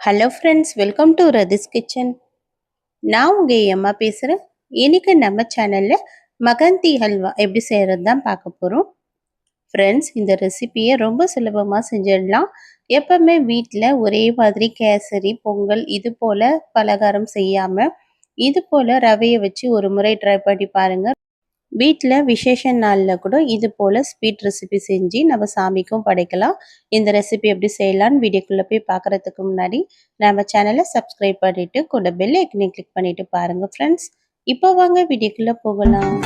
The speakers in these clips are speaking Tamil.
Hello friends, welcome to Rathi's kitchen. நான் உங்கள் அம்மா பேசுகிறேன். இன்னைக்கு நம்ம சேனலில் மகந்தி ஹல்வா எப்படி செய்கிறது தான் பார்க்க போகிறோம். ஃப்ரெண்ட்ஸ், இந்த ரெசிபியை ரொம்ப சுலபமாக செஞ்சிடலாம். எப்பவுமே வீட்டில் ஒரே மாதிரி கேசரி, பொங்கல் இது போல் பலகாரம் செய்யாமல் இது போல் ரவையை வச்சு ஒரு முறை ட்ரை பண்ணி பாருங்கள். வீட்டில் விசேஷ நாளில் கூட இது போல் ஸ்வீட் ரெசிபி செஞ்சு நம்ம சாமிக்கும் படைக்கலாம். இந்த ரெசிபி எப்படி செய்யலான்னு வீடியோக்குள்ளே போய் பார்க்குறதுக்கு முன்னாடி நம்ம சேனலை சப்ஸ்கிரைப் பண்ணிவிட்டு கூட பெல் ஐக்கனை கிளிக் பண்ணிவிட்டு பாருங்கள் ஃப்ரெண்ட்ஸ். இப்போ வாங்க வீடியோக்குள்ளே போகலாம்.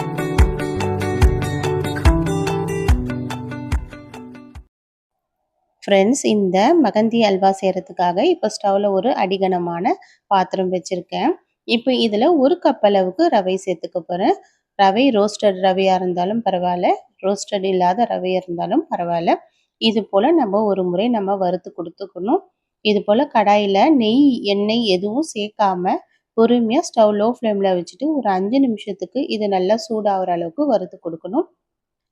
ஃப்ரெண்ட்ஸ், இந்த மகந்தி அல்வா செய்கிறதுக்காக இப்போ ஸ்டவ்வில் ஒரு அடிகனமான பாத்திரம் வச்சுருக்கேன். இப்போ இதில் ஒரு கப் அளவுக்கு ரவை சேர்த்துக்க போகிறேன். ரவை ரோஸ்டட் ரவையாக இருந்தாலும் பரவாயில்ல, ரோஸ்டட் இல்லாத ரவையாக இருந்தாலும் பரவாயில்ல. இது போல் நம்ம ஒரு முறை நம்ம வறுத்து கொடுத்துக்கணும். இது போல் கடாயில் நெய் எண்ணெய் எதுவும் சேர்க்காம பொறுமையாக ஸ்டவ் லோ ஃப்ளேமில் வச்சுட்டு ஒரு 5 நிமிஷத்துக்கு இது நல்லா சூடாகிற அளவுக்கு வறுத்து கொடுக்கணும்.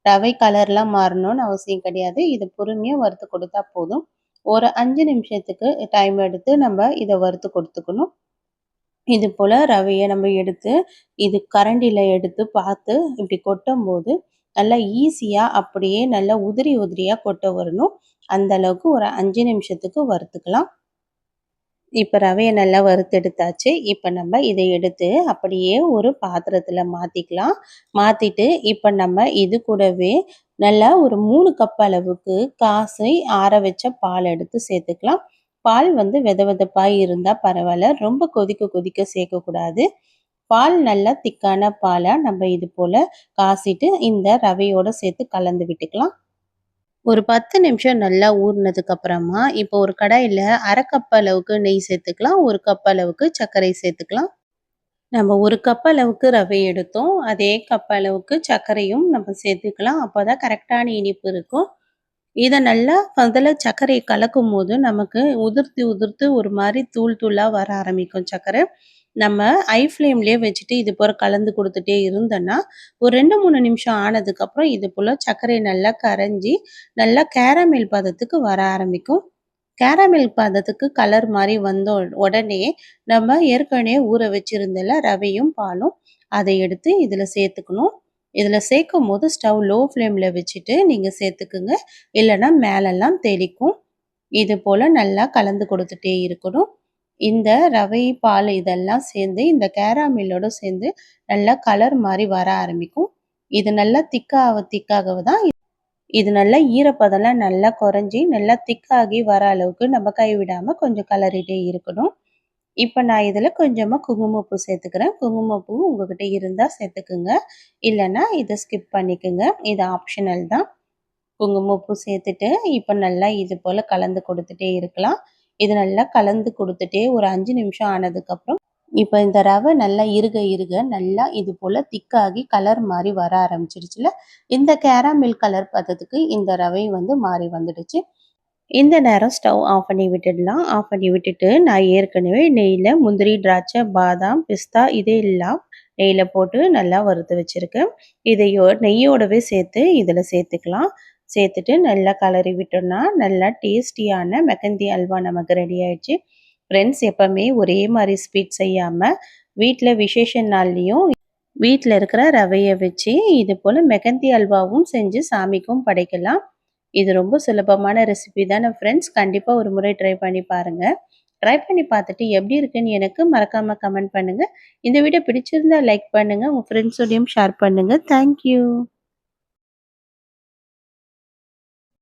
ரவை கலர்லாம் மாறணும்னு அவசியம் கிடையாது. இது பொறுமையாக வறுத்து கொடுத்தா போதும். ஒரு 5 நிமிஷத்துக்கு டைம் எடுத்து நம்ம இதை வறுத்து கொடுத்துக்கணும். இது போல் ரவையை நம்ம எடுத்து இது கரண்டியில் எடுத்து பார்த்து இப்படி கொட்டும் போது நல்லா ஈஸியாக அப்படியே நல்லா உதிரி உதிரியாக கொட்ட வரணும். அந்த அளவுக்கு ஒரு 5 நிமிஷத்துக்கு வறுத்துக்கலாம். இப்போ ரவையை நல்லா வறுத்தெடுத்தாச்சு. இப்போ நம்ம இதை எடுத்து அப்படியே ஒரு பாத்திரத்தில் மாற்றிக்கலாம். மாற்றிட்டு இப்போ நம்ம இது கூடவே நல்லா ஒரு 3 கப் அளவுக்கு காய்ச்சி ஆற வச்ச பால் எடுத்து சேர்த்துக்கலாம். பால் வந்து வெதவெதப்பாக இருந்தால் பரவாயில்ல, ரொம்ப கொதிக்க கொதிக்க சேர்க்கக்கூடாது. பால் நல்லா திக்கான பாலாக நம்ம இது போல் காய்ச்சிட்டு இந்த ரவையோடு சேர்த்து கலந்து விட்டுக்கலாம். ஒரு 10 நிமிஷம் நல்லா ஊறினதுக்கு அப்புறமா இப்போ ஒரு கடாயில் 1/2 கப் அளவுக்கு நெய் சேர்த்துக்கலாம். 1 கப் அளவுக்கு சர்க்கரை சேர்த்துக்கலாம். நம்ம 1 கப் அளவுக்கு ரவை எடுத்தோம், அதே கப் அளவுக்கு சர்க்கரையும் நம்ம சேர்த்துக்கலாம். அப்போ தான் கரெக்டான இனிப்பு இருக்கும். இதை நல்லா முதல்ல சர்க்கரையை கலக்கும் போது நமக்கு உதிர்த்து உதிர்த்து ஒரு மாதிரி தூள் தூளாக வர ஆரம்பிக்கும் சர்க்கரை. நம்ம ஐ ஃப்ளேம்லேயே வச்சுட்டு இது போல் கலந்து கொடுத்துட்டே இருந்தோன்னா ஒரு 2-3 நிமிஷம் ஆனதுக்கப்புறம் இது போல் சர்க்கரை நல்லா கரைஞ்சி நல்லா கேரமல் பதத்துக்கு வர ஆரம்பிக்கும். கேரமல் பதத்துக்கு கலர் மாதிரி வந்த உடனே நம்ம ஏற்கனவே ஊற வச்சுருந்தல ரவையும் பாலும் அதை எடுத்து இதில் சேர்த்துக்கணும். இதில் சேர்க்கும் போது ஸ்டவ் லோ ஃப்ளேமில் வச்சுட்டு நீங்கள் சேர்த்துக்குங்க, இல்லைன்னா மேலெல்லாம் தெளிக்கும். இது போல் நல்லா கலந்து கொடுத்துட்டே இருக்கணும். இந்த ரவை பால் இதெல்லாம் சேர்ந்து இந்த கேராமில்லோடு சேர்ந்து நல்லா கலர் மாதிரி வர ஆரம்பிக்கும். இது நல்லா திக்காக தான் இது நல்லா ஈரப்பதெல்லாம் நல்லா குறைஞ்சி நல்லா திக்காகி வர அளவுக்கு நம்ம கைவிடாமல் கொஞ்சம் கலரிட்டே இருக்கணும். இப்போ நான் இதில் கொஞ்சமாக குங்குமப்பூ சேர்த்துக்கிறேன். குங்குமப்பூ உங்ககிட்ட இருந்தால் சேர்த்துக்குங்க, இல்லைன்னா இதை ஸ்கிப் பண்ணிக்கோங்க. இது ஆப்ஷனல் தான். குங்குமப்பூ சேர்த்துட்டு இப்போ நல்லா இது போல் கலந்து கொடுத்துட்டே இருக்கலாம். இது நல்லா கலந்து கொடுத்துட்டே ஒரு 5 நிமிஷம் ஆனதுக்கப்புறம் இப்போ இந்த ரவை நல்லா இருக நல்லா இது போல் திக்காகி கலர் மாதிரி வர ஆரம்பிச்சிருச்சுல. இந்த கேராமில் கலர் பதத்துக்கு இந்த ரவை வந்து மாறி வந்துடுச்சு. இந்த நேரம் ஸ்டவ் ஆஃப் பண்ணி விட்டுடலாம். ஆஃப் பண்ணி விட்டுட்டு நான் ஏற்கனவே நெய்யில் முந்திரி, திராட்சை, பாதாம், பிஸ்தா இதெல்லாம் நெய்யில் போட்டு நல்லா வறுத்து வச்சுருக்கேன். இதையோ நெய்யோடவே சேர்த்து இதில் சேர்த்துக்கலாம். சேர்த்துட்டு நல்லா கலரி விட்டோம்னா நல்லா டேஸ்டியான மெகந்தி அல்வா நமக்கு ரெடி ஆயிடுச்சு. ஃப்ரெண்ட்ஸ், எப்போவுமே ஒரே மாதிரி ஸ்வீட் செய்யாமல் வீட்டில் விசேஷ நாள்லேயும் வீட்டில் இருக்கிற ரவையை வச்சு இது போல் மெகந்தி அல்வாவும் செஞ்சு சாமிக்கும் படைக்கலாம். இது ரொம்ப சுலபமான ரெசிபி தானே ஃப்ரெண்ட்ஸ். கண்டிப்பாக ஒரு முறை ட்ரை பண்ணி பாருங்கள். ட்ரை பண்ணி பார்த்துட்டு எப்படி இருக்குன்னு எனக்கு மறக்காமல் கமெண்ட் பண்ணுங்கள். இந்த வீடியோ பிடிச்சிருந்தா லைக் பண்ணுங்கள், உங்கள் ஃப்ரெண்ட்ஸோடையும் ஷேர் பண்ணுங்கள். தேங்க்யூ.